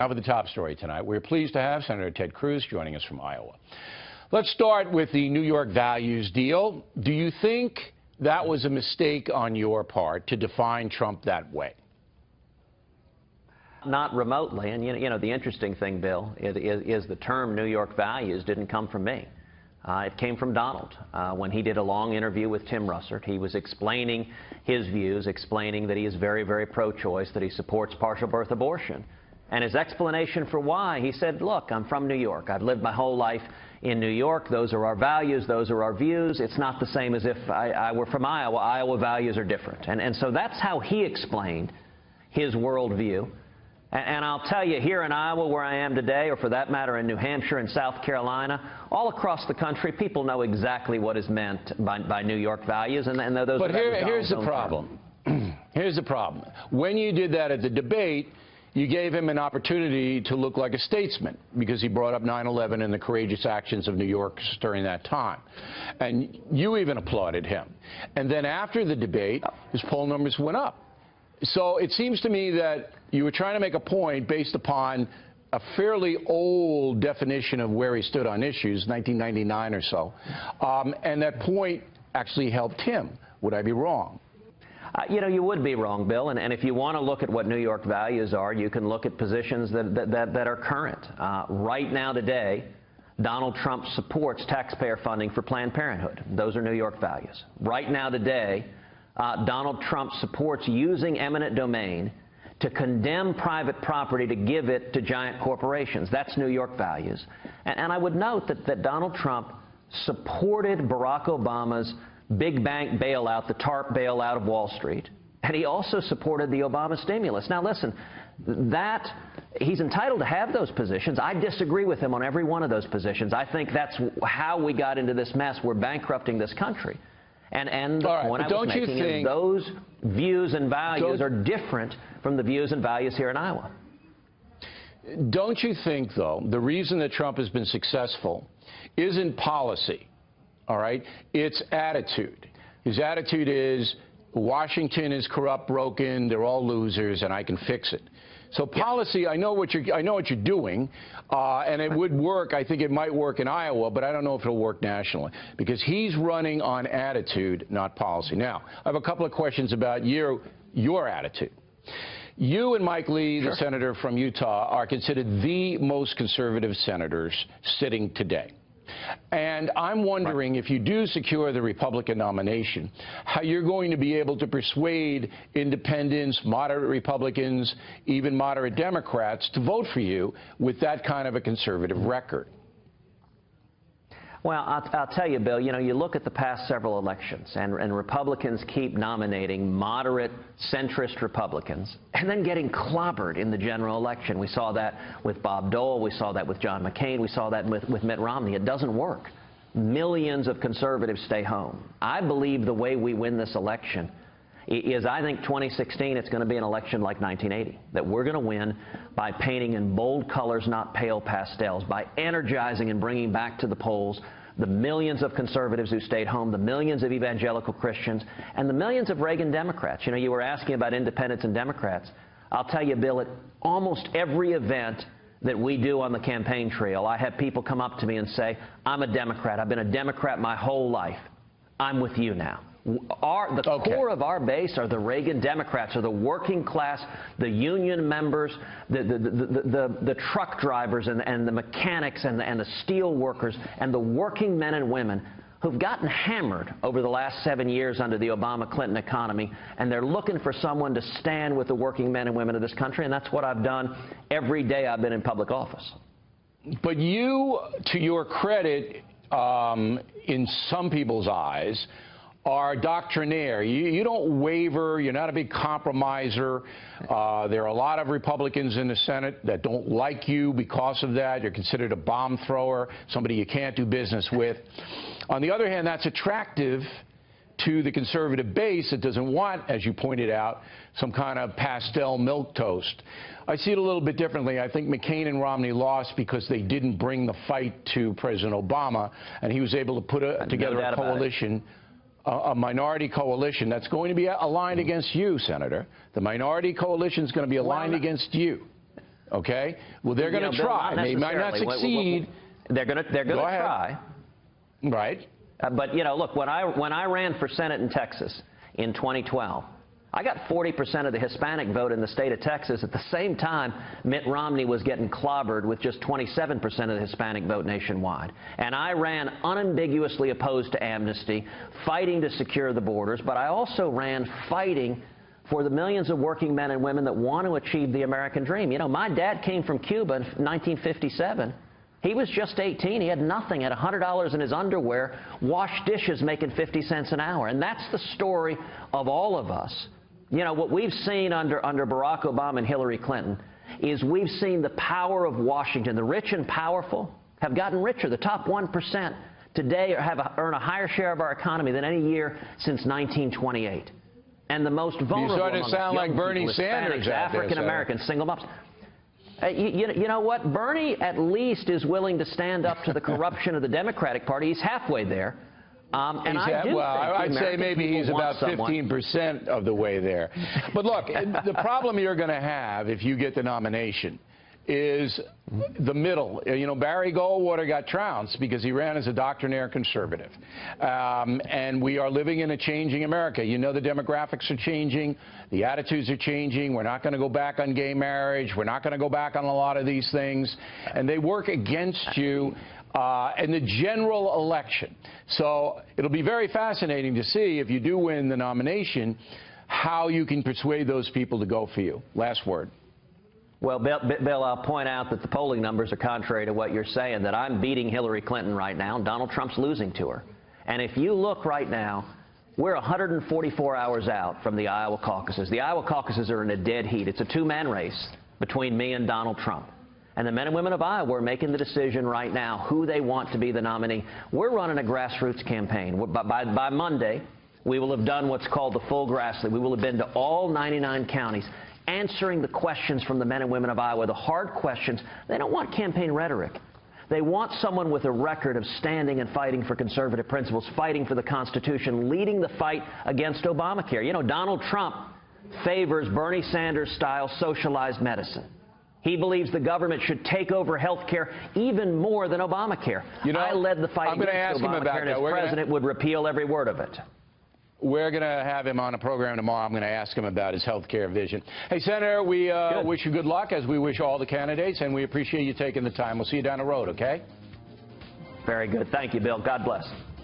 Now for the top story tonight. We're pleased to have Senator Ted Cruz joining us from Iowa. Let's start with the New York values deal. Do you think that was a mistake on your part to define Trump that way? Not remotely. And, you know the interesting thing, Bill, is the term New York values didn't come from me. It came from Donald. When he did a long interview with Tim Russert, he was explaining his views, explaining that he is very, very pro-choice, that he supports partial birth abortion. And his explanation for why, he said, look, I'm from New York. I've lived my whole life in New York. Those are our values. Those are our views. It's not the same as if I were from Iowa. Iowa values are different. And so that's how he explained his worldview. And I'll tell you, here in Iowa, where I am today, or for that matter in New Hampshire and South Carolina, all across the country, people know exactly what is meant by New York values. And those but here's the problem. Here's the problem. When you did that at the debate, you gave him an opportunity to look like a statesman because he brought up 9/11 and the courageous actions of New Yorkers during that time. And you even applauded him. And then after the debate, his poll numbers went up. So it seems to me that you were trying to make a point based upon a fairly old definition of where he stood on issues, 1999 or so, and that point actually helped him. Would I be wrong? You know, you would be wrong, Bill, and if you want to look at what New York values are, you can look at positions that are current. Right now today, Donald Trump supports taxpayer funding for Planned Parenthood. Those are New York values. Right now today, Donald Trump supports using eminent domain to condemn private property to give it to giant corporations. That's New York values. And I would note that Donald Trump supported Barack Obama's big bank bailout, the TARP bailout of Wall Street, and he also supported the Obama stimulus. Now listen, he's entitled to have those positions. I disagree with him on every one of those positions. I think that's how we got into this mess. We're bankrupting this country. And the point I was making is those views and values are different from the views and values here in Iowa. Don't you think, though, the reason that Trump has been successful isn't policy? All right? It's attitude. His attitude is Washington is corrupt, broken, they're all losers, and I can fix it. So policy, I know what you're doing, and it would work. I think it might work in Iowa, but I don't know if it'll work nationally because he's running on attitude, not policy. Now, I have a couple of questions about your attitude. You and Mike Lee, the senator from Utah, are considered the most conservative senators sitting today. And I'm wondering if you do secure the Republican nomination, how you're going to be able to persuade independents, moderate Republicans, even moderate Democrats to vote for you with that kind of a conservative record. Well, I'll tell you, Bill, you know, you look at the past several elections, and Republicans keep nominating moderate, centrist Republicans and then getting clobbered in the general election. We saw that with Bob Dole. We saw that with John McCain. We saw that with Mitt Romney. It doesn't work. Millions of conservatives stay home. I believe the way we win this election is, I think 2016, it's going to be an election like 1980, that we're going to win by painting in bold colors, not pale pastels, by energizing and bringing back to the polls the millions of conservatives who stayed home, the millions of evangelical Christians, and the millions of Reagan Democrats. You know, you were asking about independents and Democrats. I'll tell you, Bill, at almost every event that we do on the campaign trail, I have people come up to me and say, I'm a Democrat. I've been a Democrat my whole life. I'm with you now. The core of our base are the Reagan Democrats, are the working class, the union members, the truck drivers and the mechanics and the steel workers and the working men and women who've gotten hammered over the last 7 years under the Obama-Clinton economy, and they're looking for someone to stand with the working men and women of this country, and that's what I've done every day I've been in public office. But you, to your credit, in some people's eyes, are doctrinaire. You don't waver. You're not a big compromiser. There are a lot of Republicans in the Senate that don't like you because of that. You're considered a bomb thrower, somebody you can't do business with. On the other hand, that's attractive to the conservative base that doesn't want, as you pointed out, some kind of pastel milquetoast. I see it a little bit differently. I think McCain and Romney lost because they didn't bring the fight to President Obama, and he was able to put together a coalition a minority coalition that's going to be aligned against you, Senator. The minority coalition is going to be aligned against you. Okay? Well, they're going to try. They might not succeed. They're going to try. Right. But, you know, look, when I ran for Senate in Texas in 2012, I got 40% of the Hispanic vote in the state of Texas. At the same time, Mitt Romney was getting clobbered with just 27% of the Hispanic vote nationwide. And I ran unambiguously opposed to amnesty, fighting to secure the borders, but I also ran fighting for the millions of working men and women that want to achieve the American dream. You know, my dad came from Cuba in 1957. He was just 18. He had nothing, had $100 in his underwear, washed dishes making 50 cents an hour. And that's the story of all of us. You know, what we've seen under Barack Obama and Hillary Clinton is we've seen the power of Washington. The rich and powerful have gotten richer. The top 1% today earn a higher share of our economy than any year since 1928. And the most vulnerable, you started to sound like Bernie Sanders, African Americans, single moms. You know what? Bernie at least is willing to stand up to the corruption of the Democratic Party. He's halfway there. I'd say maybe he's about 15% of the way there. But look, the problem you're going to have if you get the nomination is the middle. You know, Barry Goldwater got trounced because he ran as a doctrinaire conservative. And we are living in a changing America. You know, the demographics are changing. The attitudes are changing. We're not going to go back on gay marriage. We're not going to go back on a lot of these things. And they work against you in the general election. So it'll be very fascinating to see, if you do win the nomination, how you can persuade those people to go for you. Last word. Well, Bill, I'll point out that the polling numbers are contrary to what you're saying, that I'm beating Hillary Clinton right now, and Donald Trump's losing to her. And if you look right now, we're 144 hours out from the Iowa caucuses. The Iowa caucuses are in a dead heat. It's a two-man race between me and Donald Trump. And the men and women of Iowa are making the decision right now who they want to be the nominee. We're running a grassroots campaign. By Monday, we will have done what's called the full grass league. We will have been to all 99 counties, answering the questions from the men and women of Iowa, the hard questions. They don't want campaign rhetoric. They want someone with a record of standing and fighting for conservative principles, fighting for the Constitution, leading the fight against Obamacare. You know, Donald Trump favors Bernie Sanders-style socialized medicine. He believes the government should take over health care even more than Obamacare. You know, I led the fight against Obamacare, and as president would repeal every word of it. We're going to have him on a program tomorrow. I'm going to ask him about his health care vision. Hey, Senator, we wish you good luck, as we wish all the candidates, and we appreciate you taking the time. We'll see you down the road, okay? Very good. Thank you, Bill. God bless.